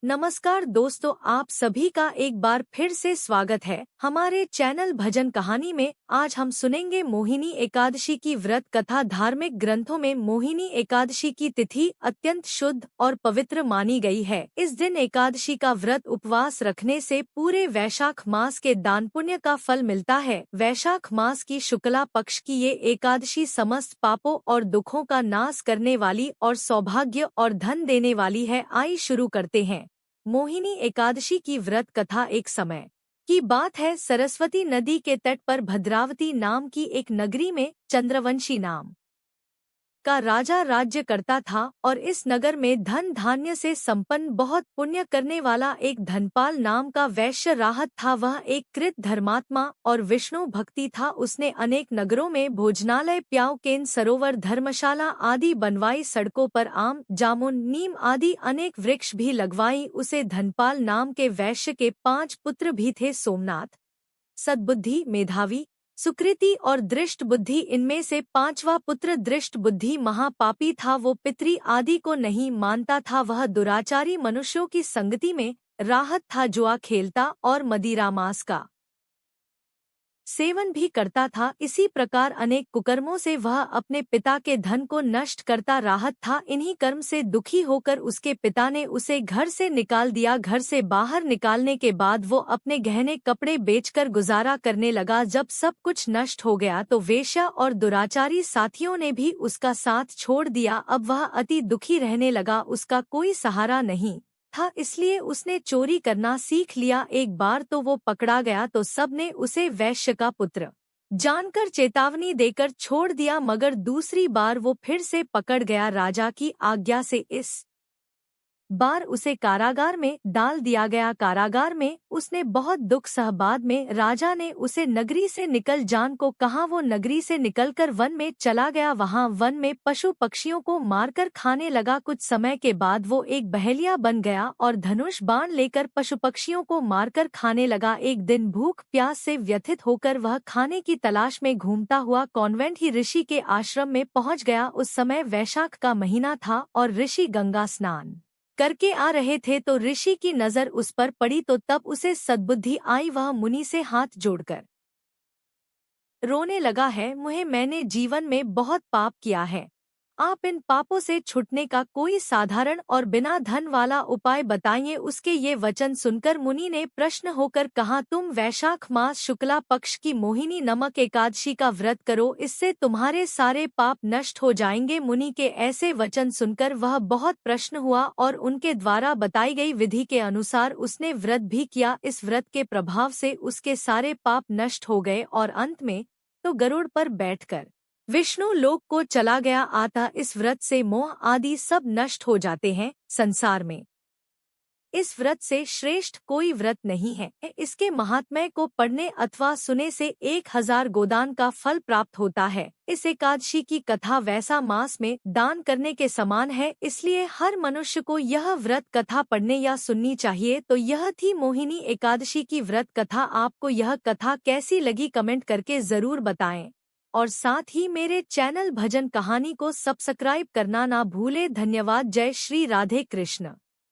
नमस्कार दोस्तों, आप सभी का एक बार फिर से स्वागत है हमारे चैनल भजन कहानी में। आज हम सुनेंगे मोहिनी एकादशी की व्रत कथा। धार्मिक ग्रंथों में मोहिनी एकादशी की तिथि अत्यंत शुद्ध और पवित्र मानी गई है। इस दिन एकादशी का व्रत उपवास रखने से पूरे वैशाख मास के दान पुण्य का फल मिलता है। वैशाख मास की शुक्ला पक्ष की ये एकादशी समस्त पापों और दुखों का नाश करने वाली और सौभाग्य और धन देने वाली है। आइए शुरू करते हैं। मोहिनी एकादशी की व्रत कथा। एक समय की बात है, सरस्वती नदी के तट पर भद्रावती नाम की एक नगरी में चंद्रवंशी नाम का राजा राज्य करता था और इस नगर में धन धान्य से संपन्न बहुत पुण्य करने वाला एक धनपाल नाम का वैश्य राहत था। वह एक कृत धर्मात्मा और विष्णु भक्ति था। उसने अनेक नगरों में भोजनालय, प्याऊ केंद्र, सरोवर, धर्मशाला आदि बनवाई। सड़कों पर आम, जामुन, नीम आदि अनेक वृक्ष भी लगवाई। उसे धनपाल नाम के वैश्य के 5 पुत्र भी थे। सोमनाथ, सद्बुद्धि, मेधावी, सुकृति और दृष्ट बुद्धि। इनमें से 5वां पुत्र दृष्ट बुद्धि महापापी था। वो पितृ आदि को नहीं मानता था। वह दुराचारी मनुष्यों की संगति में राहत था। जुआ खेलता और मदिरा मांस का सेवन भी करता था। इसी प्रकार अनेक कुकर्मों से वह अपने पिता के धन को नष्ट करता राहत था। इन्हीं कर्म से दुखी होकर उसके पिता ने उसे घर से निकाल दिया। घर से बाहर निकालने के बाद वो अपने गहने कपड़े बेचकर गुजारा करने लगा। जब सब कुछ नष्ट हो गया तो वेश्या और दुराचारी साथियों ने भी उसका साथ छोड़ दिया। अब वह अति दुखी रहने लगा। उसका कोई सहारा नहीं था, इसलिए उसने चोरी करना सीख लिया। एक बार तो वो पकड़ा गया तो सबने उसे वैश्य का पुत्र जानकर चेतावनी देकर छोड़ दिया, मगर दूसरी बार वो फिर से पकड़ गया। राजा की आज्ञा से इस बार उसे कारागार में डाल दिया गया। कारागार में उसने बहुत दुख सह। बाद में राजा ने उसे नगरी से निकल जान को कहा। वो नगरी से निकलकर वन में चला गया। वहां वन में पशु पक्षियों को मारकर खाने लगा। कुछ समय के बाद वो एक बहेलिया बन गया और धनुष बाण लेकर पशु पक्षियों को मारकर खाने लगा। एक दिन भूख प्यास से व्यथित होकर वह खाने की तलाश में घूमता हुआ कॉन्वेंट ही ऋषि के आश्रम में पहुंच गया। उस समय वैशाख का महीना था और ऋषि गंगा स्नान करके आ रहे थे तो ऋषि की नजर उस पर पड़ी तो तब उसे सद्बुद्धि आई। वह मुनि से हाथ जोड़कर रोने लगा है, मुझे मैंने जीवन में बहुत पाप किया है। आप इन पापों से छूटने का कोई साधारण और बिना धन वाला उपाय बताइए। उसके ये वचन सुनकर मुनि ने प्रश्न होकर कहा, तुम वैशाख मास शुक्ला पक्ष की मोहिनी नमक एकादशी का व्रत करो, इससे तुम्हारे सारे पाप नष्ट हो जाएंगे। मुनि के ऐसे वचन सुनकर वह बहुत प्रसन्न हुआ और उनके द्वारा बताई गई विधि के अनुसार उसने व्रत भी किया। इस व्रत के प्रभाव से उसके सारे पाप नष्ट हो गए और अंत में तो गरुड़ पर बैठकर विष्णु लोक को चला गया। आता इस व्रत से मोह आदि सब नष्ट हो जाते हैं। संसार में इस व्रत से श्रेष्ठ कोई व्रत नहीं है। इसके महात्म्य को पढ़ने अथवा सुने से 1000 गोदान का फल प्राप्त होता है। इस एकादशी की कथा वैसा मास में दान करने के समान है, इसलिए हर मनुष्य को यह व्रत कथा पढ़ने या सुननी चाहिए। तो यह थी मोहिनी एकादशी की व्रत कथा। आपको यह कथा कैसी लगी कमेंट करके जरूर बताएं और साथ ही मेरे चैनल भजन कहानी को सब्सक्राइब करना ना भूले। धन्यवाद। जय श्री राधे कृष्ण।